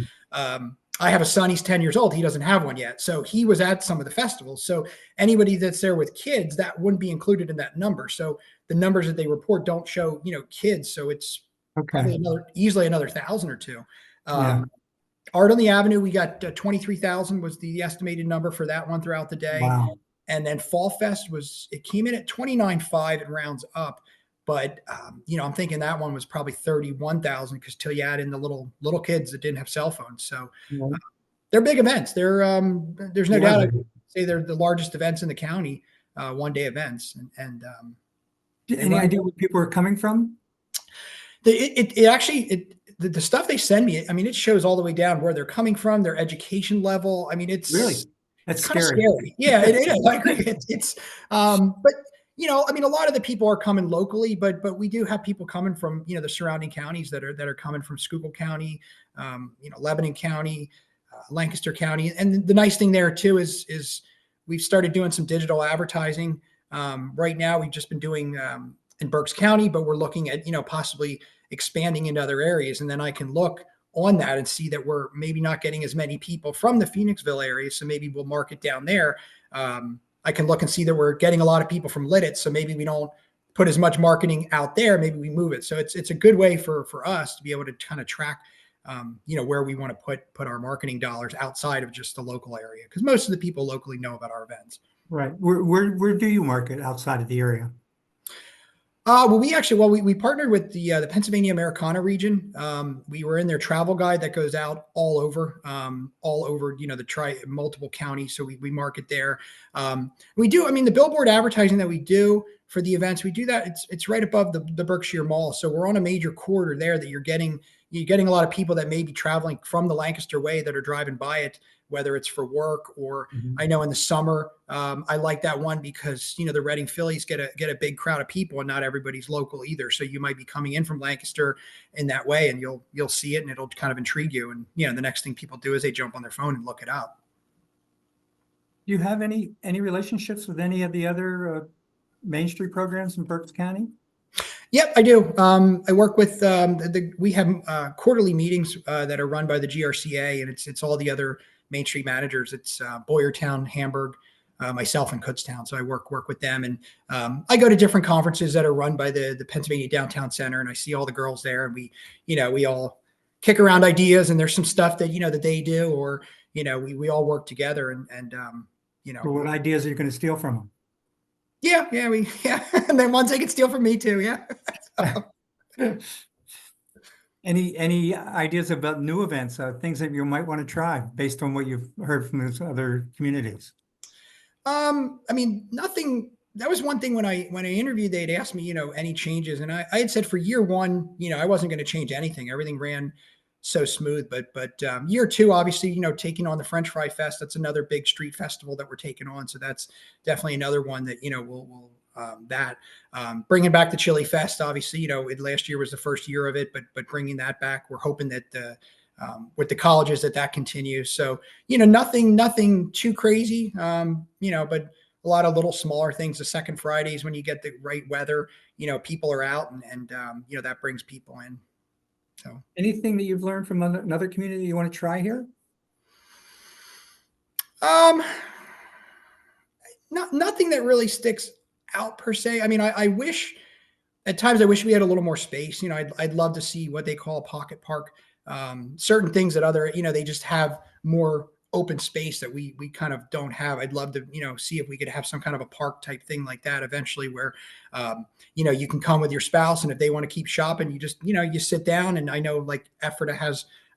I have a son, he's 10 years old. He doesn't have one yet. So he was at some of the festivals. So anybody that's there with kids, that wouldn't be included in that number. So the numbers that they report don't show, kids. So it's probably easily another 1,000 or two. Art on the Avenue, we got 23,000 was the estimated number for that one throughout the day. Wow. And then Fall Fest it came in at 29.5 and rounds up. But, I'm thinking that one was probably 31,000 because till you add in the little kids that didn't have cell phones. So they're big events. There's no doubt I would say they're the largest events in the county, one-day events. And any idea where people are coming from? The stuff they send me, I mean, it shows all the way down where they're coming from, their education level. I mean, it's really, that's scary. Yeah, it is. I agree. But I mean, a lot of the people are coming locally, but we do have people coming from the surrounding counties that are coming from Schuylkill County, Lebanon County, Lancaster County, and the nice thing there too is we've started doing some digital advertising. Right now, we've just been doing in Berks County, but we're looking at possibly expanding into other areas, and then I can look on that and see that we're maybe not getting as many people from the Phoenixville area, so maybe we'll market down there. I can look and see that we're getting a lot of people from Lidditz, so maybe we don't put as much marketing out there. Maybe we move it. So it's a good way for us to be able to kind of track, where we want to put our marketing dollars outside of just the local area, because most of the people locally know about our events. Right. Where do you market outside of the area? We partnered with the Pennsylvania Americana region. We were in their travel guide that goes out all over, the multiple counties. So we market there. We do, I mean, the billboard advertising that we do for the events, we do that. It's right above the Berkshire Mall. So we're on a major corridor there that you're getting a lot of people that may be traveling from the Lancaster way that are driving by it, whether it's for work or I know in the summer, I like that one because, the Reading Phillies get a big crowd of people and not everybody's local either. So you might be coming in from Lancaster in that way and you'll see it and it'll kind of intrigue you. And, the next thing people do is they jump on their phone and look it up. Do you have any relationships with any of the other Main Street programs in Berks County? Yep, I do. I work with we have quarterly meetings that are run by the GRCA, and it's all the other Main Street managers. It's Boyertown, Hamburg, myself, and Kutztown. So I work with them, and I go to different conferences that are run by the Pennsylvania Downtown Center, and I see all the girls there, and we all kick around ideas, and there's some stuff that that they do, or we all work together, and So what ideas are you going to steal from them? Yeah. And then ones they can steal from me too. Yeah. Any ideas about new events, things that you might want to try based on what you've heard from those other communities? I mean, nothing. That was one thing when I interviewed, they'd asked me, any changes, and I had said for year one, I wasn't going to change anything. Everything ran so smooth, but year two, obviously, taking on the French Fry Fest, that's another big street festival that we're taking on. So that's definitely another one that, we'll bringing back the Chili Fest, obviously, last year was the first year of it, but bringing that back, we're hoping that with the colleges that continues. So, nothing too crazy, but a lot of little smaller things. The second Fridays, when you get the right weather, people are out and that brings people in. So anything that you've learned from another community you want to try here? Nothing that really sticks out per se. I mean, I wish, at times I wish we had a little more space. I'd love to see what they call a pocket park. Certain things that other, they just have more open space that we kind of don't have. I'd love to, see if we could have some kind of a park type thing like that eventually where, you can come with your spouse, and if they want to keep shopping, you just, you sit down. And I know like Ephrata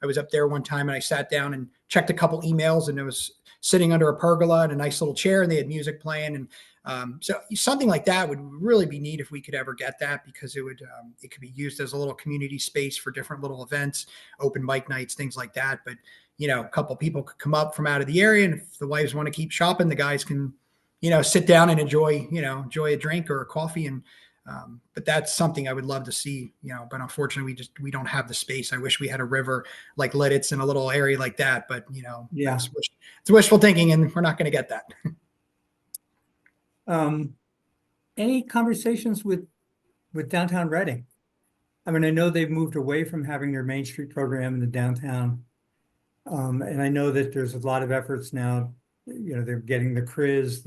I was up there one time and I sat down and checked a couple emails, and it was sitting under a pergola in a nice little chair, and they had music playing. And so something like that would really be neat if we could ever get that, because it could be used as a little community space for different little events, open mic nights, things like that. But a couple people could come up from out of the area, and if the wives want to keep shopping, the guys can sit down and enjoy a drink or a coffee. And but that's something I would love to see, but unfortunately we don't have the space. I wish we had a river like Lidditz in a little area like that, but Yeah. it's wishful thinking, and we're not going to get that. Any conversations with downtown Reading? I mean, I know they've moved away from having their Main Street program in the downtown. And I know that there's a lot of efforts now, they're getting the CRIS,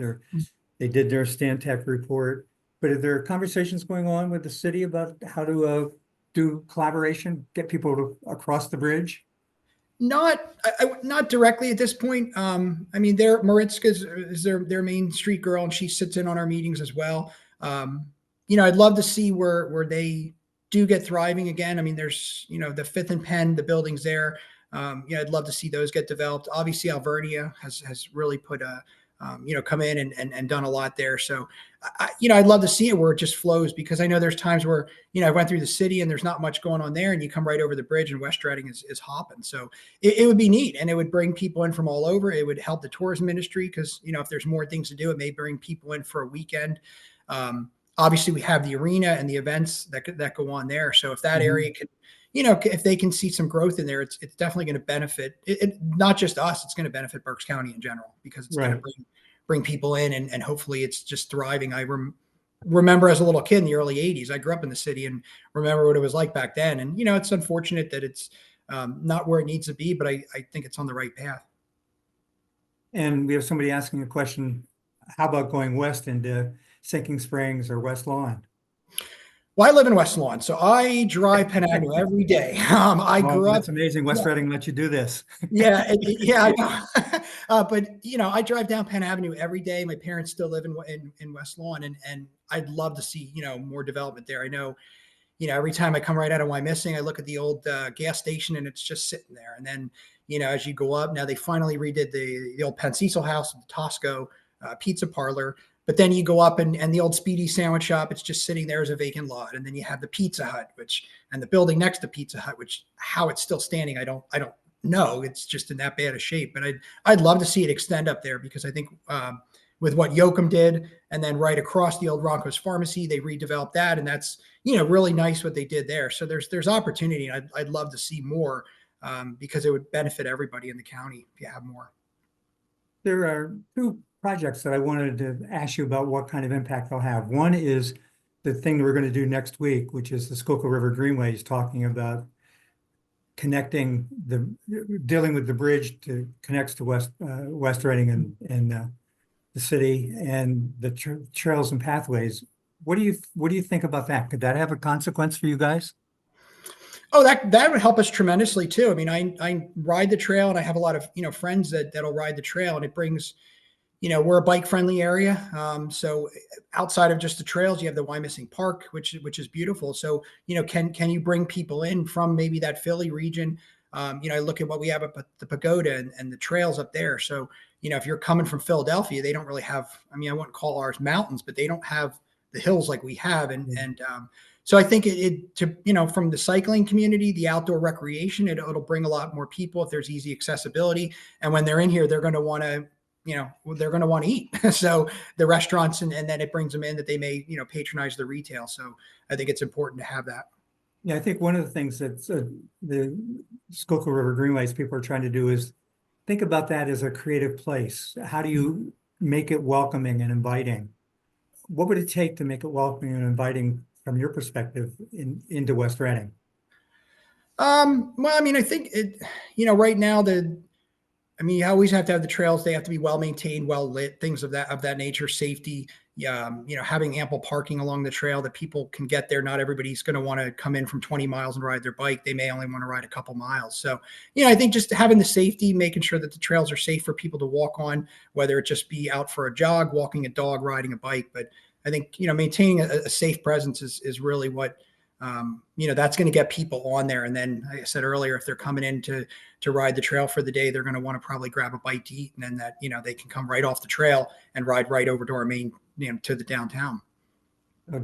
they did their Stantec report, but are there conversations going on with the city about how to do collaboration, get people across the bridge? Not directly at this point. I mean, Maritzka is their Main Street girl, and she sits in on our meetings as well. I'd love to see where they do get thriving again. I mean, there's the Fifth and Penn, the buildings there. I'd love to see those get developed. Obviously, Alvernia has really put come in and done a lot there. So, I'd love to see it where it just flows, because I know there's times where, I went through the city and there's not much going on there, and you come right over the bridge and West Reading is hopping. So it would be neat, and it would bring people in from all over. It would help the tourism industry, because, if there's more things to do, it may bring people in for a weekend. Obviously we have the arena and the events that go on there. So if that area could, if they can see some growth in there, it's definitely going to benefit it, not just us, it's going to benefit Berks County in general, because it's going to bring people in, and hopefully it's just thriving. I remember as a little kid in the early 80s, I grew up in the city and remember what it was like back then. And, it's unfortunate that it's not where it needs to be, but I think it's on the right path. And we have somebody asking a question, how about going west into Sinking Springs or West Lawn? Well, I live in West Lawn, so I drive Penn Avenue every day. I grew up. That's amazing. West Reading let you do this. Yeah, I know. But I drive down Penn Avenue every day. My parents still live in West Lawn, and I'd love to see more development there. I know, every time I come right out of Wyomissing, I look at the old gas station, and it's just sitting there. And then as you go up, now they finally redid the old Penn Cecil House, the Tosco pizza parlor. But then you go up and the old Speedy sandwich shop, it's just sitting there as a vacant lot. And then you have the Pizza Hut, and the building next to Pizza Hut, which how it's still standing, I don't know. It's just in that bad a shape. But I'd love to see it extend up there, because I think with what Yoakum did, and then right across the old Ronco's Pharmacy, they redeveloped that, and that's really nice what they did there. So there's opportunity, and I'd love to see more, because it would benefit everybody in the county if you have more. There are two projects that I wanted to ask you about what kind of impact they'll have. One is the thing that we're going to do next week, which is the Schuylkill River Greenways, talking about dealing with the bridge to connects to West Reading and the city, and the trails and pathways. What do you think about that? Could that have a consequence for you guys? Oh, that would help us tremendously too. I mean, I ride the trail, and I have a lot of friends that'll ride the trail, and it brings. We're a bike friendly area. So outside of just the trails, you have the Wyomissing Park, which is beautiful. So, can you bring people in from maybe that Philly region? I look at what we have at the pagoda and the trails up there. So, if you're coming from Philadelphia, they don't really have, I wouldn't call ours mountains, but they don't have the hills like we have. And so I think from the cycling community, the outdoor recreation, it'll bring a lot more people if there's easy accessibility. And when they're in here, they're going to want to they're going to want to eat. So the restaurants, and then it brings them in that they may, patronize the retail. So I think it's important to have that. Yeah, I think one of the things that the Schuylkill River Greenways people are trying to do is think about that as a creative place. How do you make it welcoming and inviting? What would it take to make it welcoming and inviting from your perspective into West Reading? Well, I think right now I mean, you always have to have the trails. They have to be well maintained, well lit, things of that nature. Safety, having ample parking along the trail that people can get there. Not everybody's going to want to come in from 20 miles and ride their bike. They may only want to ride a couple miles. So, I think just having the safety, making sure that the trails are safe for people to walk on, whether it just be out for a jog, walking a dog, riding a bike. But I think maintaining a safe presence is really what that's going to get people on there. And then, like I said earlier, if they're coming in to ride the trail for the day, they're going to want to probably grab a bite to eat, and then that they can come right off the trail and ride right over to our main to the downtown.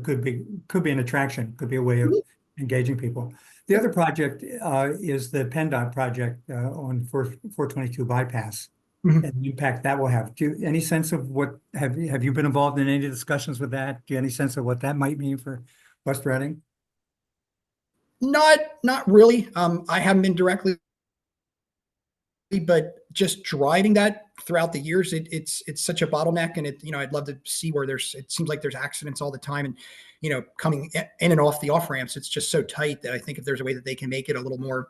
Could be an attraction, could be a way of engaging people. The other project is the PennDOT project on 422 bypass and the impact that will have. Any sense of what have you been involved in any discussions with that? Do you have any sense of what that might mean for West Reading? Not really. I haven't been directly, but just driving that throughout the years, it's such a bottleneck, and I'd love to see where it seems like there's accidents all the time, and coming in and off the off ramps, it's just so tight that I think if there's a way that they can make it a little more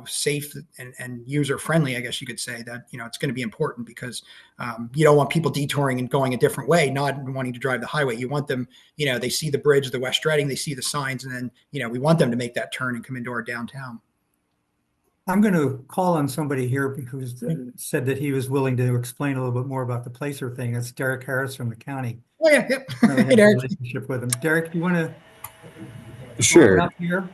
safe and user friendly, I guess you could say that it's going to be important, because you don't want people detouring and going a different way, not wanting to drive the highway. You want them, they see the bridge, the West Reading, they see the signs, and then we want them to make that turn and come into our downtown. I'm going to call on somebody here who's said that he was willing to explain a little bit more about the placer thing. That's Derek Harris from the county. Oh yeah, yep. Hey, Derek. Relationship with him. Derek, do you want to Sure. up here?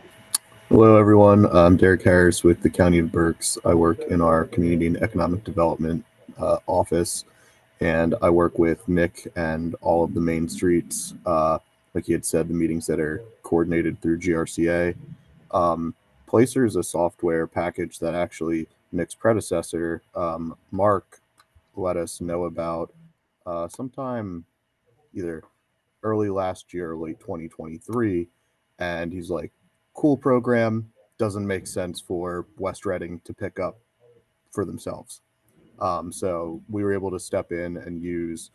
Hello, everyone. I'm Derek Harris with the County of Berks. I work in our Community and Economic Development office, and I work with Nick and all of the main streets. Like he had said, the meetings that are coordinated through GRCA. Placer is a software package that actually Nick's predecessor, Mark, let us know about sometime either early last year or late 2023. And he's like, cool program, doesn't make sense for West Reading to pick up for themselves. So we were able to step in and use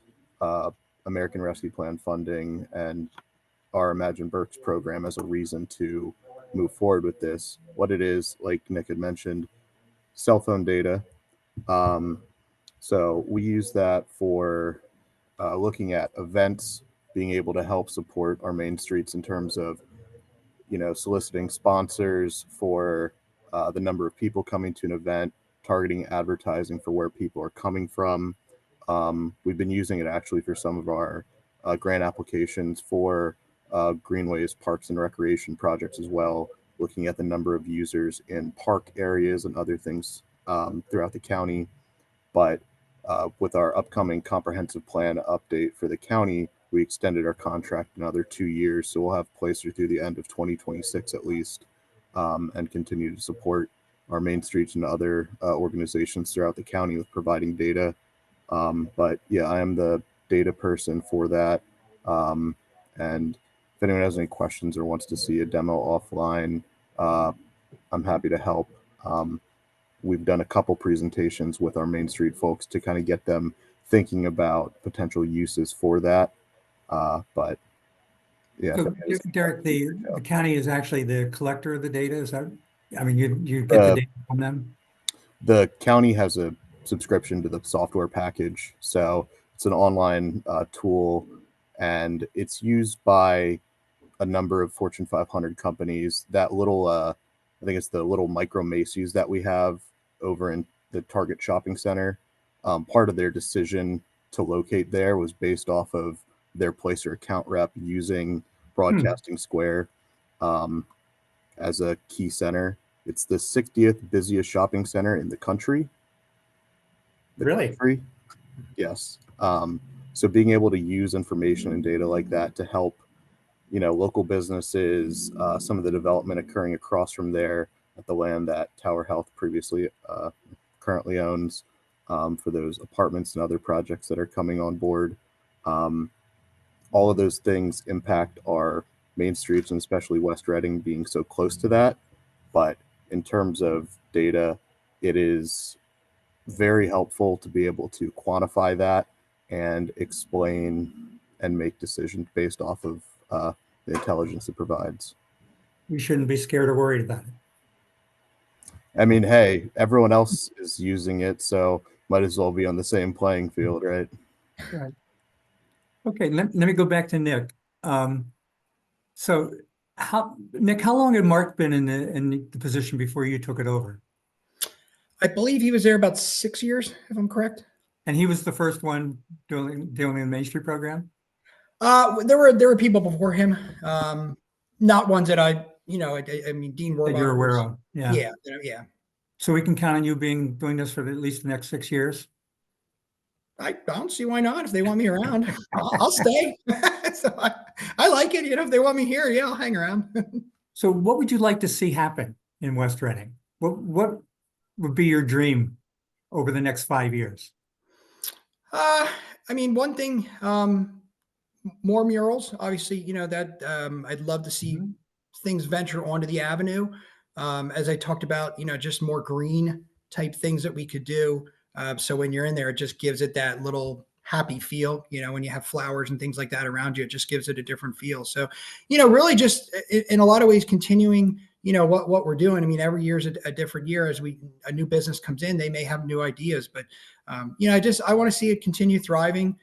American Rescue Plan funding and our Imagine Berks program as a reason to move forward with this. What it is, like Nick had mentioned, cell phone data. So we use that for looking at events, being able to help support our main streets in terms of soliciting sponsors for the number of people coming to an event, targeting advertising for where people are coming from. We've been using it actually for some of our grant applications for greenways, parks, and recreation projects as well, looking at the number of users in park areas and other things throughout the county. But with our upcoming comprehensive plan update for the county, we extended our contract another 2 years, so we'll have Placer through the end of 2026 at least, and continue to support our main streets and other organizations throughout the county with providing data. But yeah, I am the data person for that. And if anyone has any questions or wants to see a demo offline, I'm happy to help. We've done a couple presentations with our Main Street folks to kind of get them thinking about potential uses for that. But yeah. So, Derek, the county is actually the collector of the data. Is that? I mean, you get the data from them. The county has a subscription to the software package, so it's an online tool, and it's used by a number of Fortune 500 companies. That little, I think it's the little micro Macy's that we have over in the Target shopping center. Part of their decision to locate there was based off of their Placer account rep using Broadcasting Square as a key center. It's the 60th busiest shopping center in the country. Really? Yes. So being able to use information and data like that to help, local businesses, some of the development occurring across from there at the land that Tower Health previously currently owns, for those apartments and other projects that are coming on board. All of those things impact our main streets, and especially West Reading being so close to that. But in terms of data, it is very helpful to be able to quantify that and explain and make decisions based off of the intelligence it provides. We shouldn't be scared or worried about it. I mean, hey, everyone else is using it, so might as well be on the same playing field, right? Right. Okay, let me go back to Nick. Um, so Nick, how long had Mark been in the position before you took it over? I believe he was there about 6 years, if I'm correct. And he was the first one doing the Main Street program? There were people before him, not ones that I mean, Dean That you're Warbach aware was, of? Yeah. yeah, yeah. So we can count on you doing this for at least the next 6 years? I don't see why not. If they want me around, I'll stay. So I like it. If they want me here, yeah, I'll hang around. So what would you like to see happen in West Reading? What would be your dream over the next 5 years? I mean, one thing, more murals. Obviously, that I'd love to see Mhm. things venture onto the avenue. As I talked about, just more green type things that we could do. So when you're in there, it just gives it that little happy feel. When you have flowers and things like that around you, it just gives it a different feel. So, really just in a lot of ways continuing, what we're doing. I mean, every year is a different year. As a new business comes in, they may have new ideas, but I want to see it continue thriving.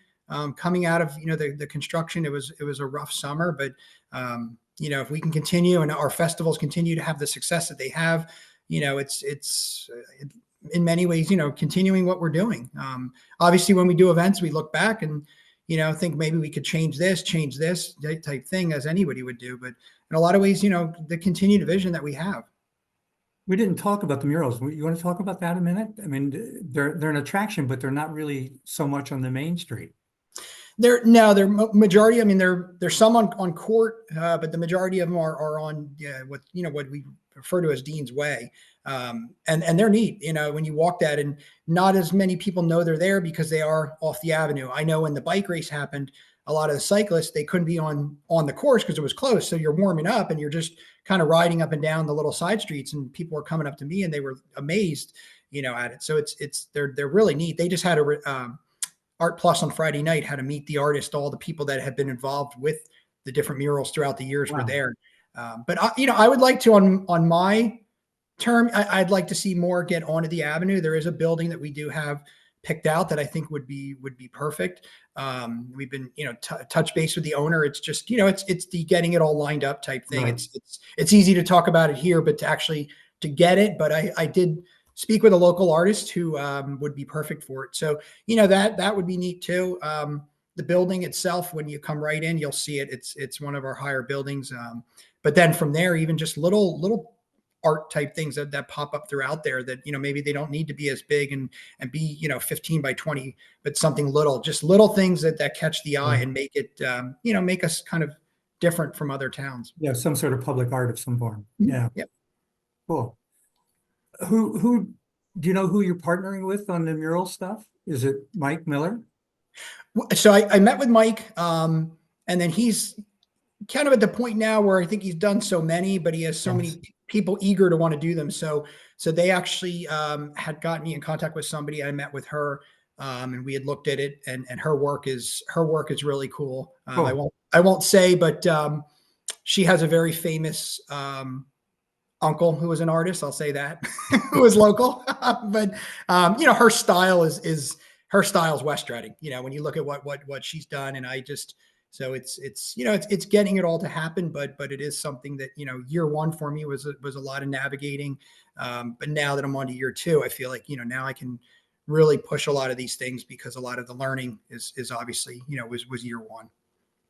Coming out of the construction, it was a rough summer, but if we can continue and our festivals continue to have the success that they have, it's in many ways, continuing what we're doing. Obviously, when we do events, we look back and think maybe we could change this type thing, as anybody would do. But in a lot of ways, the continued vision that we have. We didn't talk about the murals. You want to talk about that a minute? I mean, they're an attraction, but they're not really so much on the main street. They're majority. I mean, there's some on Court, but the majority of them are on what we refer to as Dean's Way, and they're neat. When you walk that, and not as many people know they're there because they are off the avenue. I know when the bike race happened, a lot of the cyclists, they couldn't be on the course because it was closed. So you're warming up and you're just kind of riding up and down the little side streets, and people were coming up to me and they were amazed, at it. So they're really neat. They just had a Art Plus on Friday night, had to meet the artist. All the people that have been involved with the different murals throughout the years were Wow. there. But I would like to, on my term, I'd like to see more get onto the avenue. There is a building that we do have picked out that I think would be perfect. We've been, touch base with the owner. It's just, it's the getting it all lined up type thing. Right. It's easy to talk about it here, but to get it. But I did speak with a local artist who would be perfect for it. So, that would be neat too. The building itself, when you come right in, you'll see it. It's one of our higher buildings. But then from there, even just little art type things that pop up throughout there that, maybe they don't need to be as big and be, 15 by 20, but something little, just little things that catch the eye and make it, make us kind of different from other towns. Yeah, some sort of public art of some form. Yeah. Yep. Cool. Who do you know who you're partnering with on the mural stuff? Is it Mike Miller? So I met with Mike, and then he's kind of at the point now where I think he's done so many, but he has so many people eager to want to do them. So they actually had gotten me in contact with somebody. I met with her, and we had looked at it, and her work is really cool. Cool. I won't say, but she has a very famous uncle who was an artist. I'll say that who was local, but her style is her style's West Reading. When you look at what she's done, and so it's getting it all to happen, but it is something that, year one for me was a lot of navigating. But now that I'm on to year two, I feel like, now I can really push a lot of these things because a lot of the learning is obviously, was year one.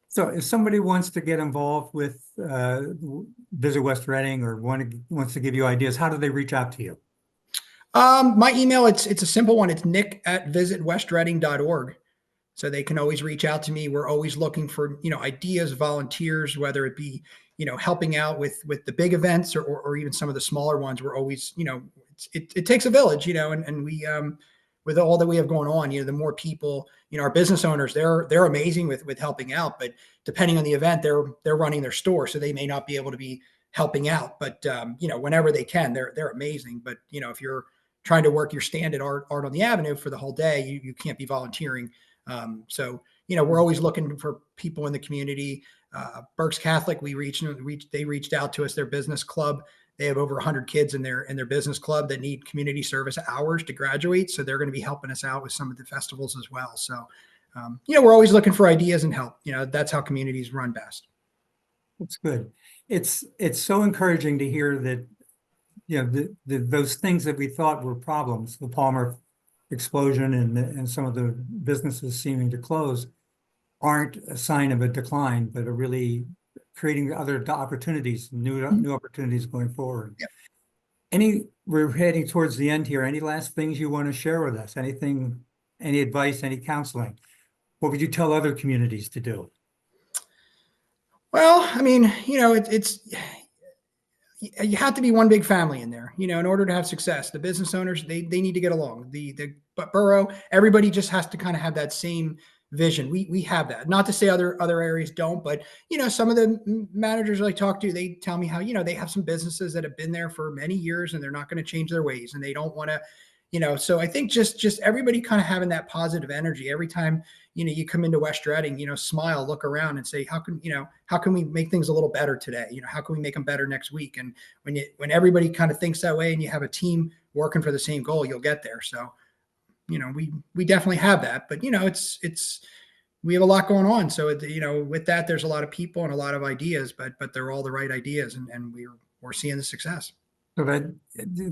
So if somebody wants to get involved with Visit West Reading or wants to give you ideas, how do they reach out to you? My email, it's a simple one. It's nick@visitwestreading.org. So they can always reach out to me. We're always looking for, ideas, volunteers, whether it be, helping out with the big events or even some of the smaller ones. We're always, it takes a village, and we, with all that we have going on, the more people, our business owners, they're amazing with helping out, but depending on the event, they're running their store. So they may not be able to be helping out, but whenever they can, they're amazing. But, if you're trying to work your standard art on the avenue for the whole day, you can't be volunteering. So, we're always looking for people in the community. Berks Catholic, they reached out to us, their business club they have over 100 kids in their business club that need community service hours to graduate. So they're going to be helping us out with some of the festivals as well. So, we're always looking for ideas and help. That's how communities run best. That's good. It's so encouraging to hear that, those things that we thought were problems, the Palmer explosion and some of the businesses seeming to close, aren't a sign of a decline, but are really creating other opportunities, new opportunities going forward. Yep. We're heading towards the end here. Any last things you want to share with us? Anything, any advice, any counseling? What would you tell other communities to do? Well, I mean, it's you have to be one big family in there, in order to have success. The business owners, they need to get along. But borough, everybody just has to kind of have that same vision. We have that. Not to say other areas don't, but some of the managers I talk to, they tell me how they have some businesses that have been there for many years and they're not going to change their ways and they don't want to. So I think just everybody kind of having that positive energy every time, you come into West Reading, smile, look around and say, how can we make things a little better today? How can we make them better next week? And when everybody kind of thinks that way and you have a team working for the same goal, you'll get there. So, we definitely have that, but we have a lot going on. So, with that, there's a lot of people and a lot of ideas, but they're all the right ideas and we're seeing the success. So that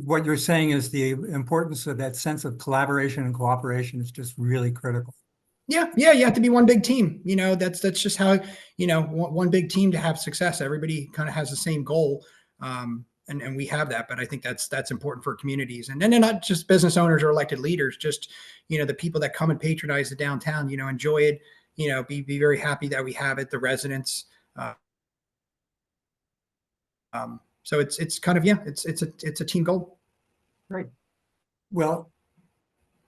what you're saying is the importance of that sense of collaboration and cooperation is just really critical. Yeah. You have to be one big team. That's just how, one big team to have success. Everybody kind of has the same goal. And we have that, but I think that's important for communities. And then not just business owners or elected leaders, just, the people that come and patronize the downtown, enjoy it, be very happy that we have it, the residents. So it's kind of, it's a team goal. Great. Well,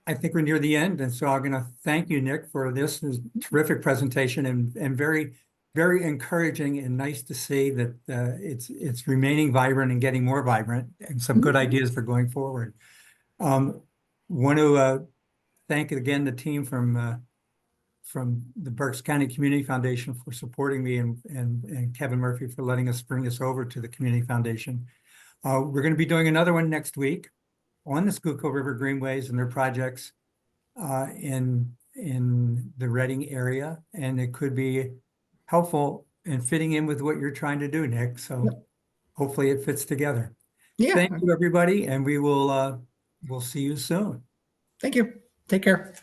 I think we're near the end. And so I'm going to thank you, Nick, for this terrific presentation and very, very encouraging and nice to see that it's remaining vibrant and getting more vibrant and some good ideas for going forward. Want to thank again the team from the Berks County Community Foundation for supporting me and Kevin Murphy for letting us bring this over to the Community Foundation. We're going to be doing another one next week on the Schuylkill River Greenways and their projects in the Reading area, and it could be helpful in fitting in with what you're trying to do, Nick. So hopefully it fits together. Yeah. Thank you, everybody, and we'll see you soon. Thank you. Take care.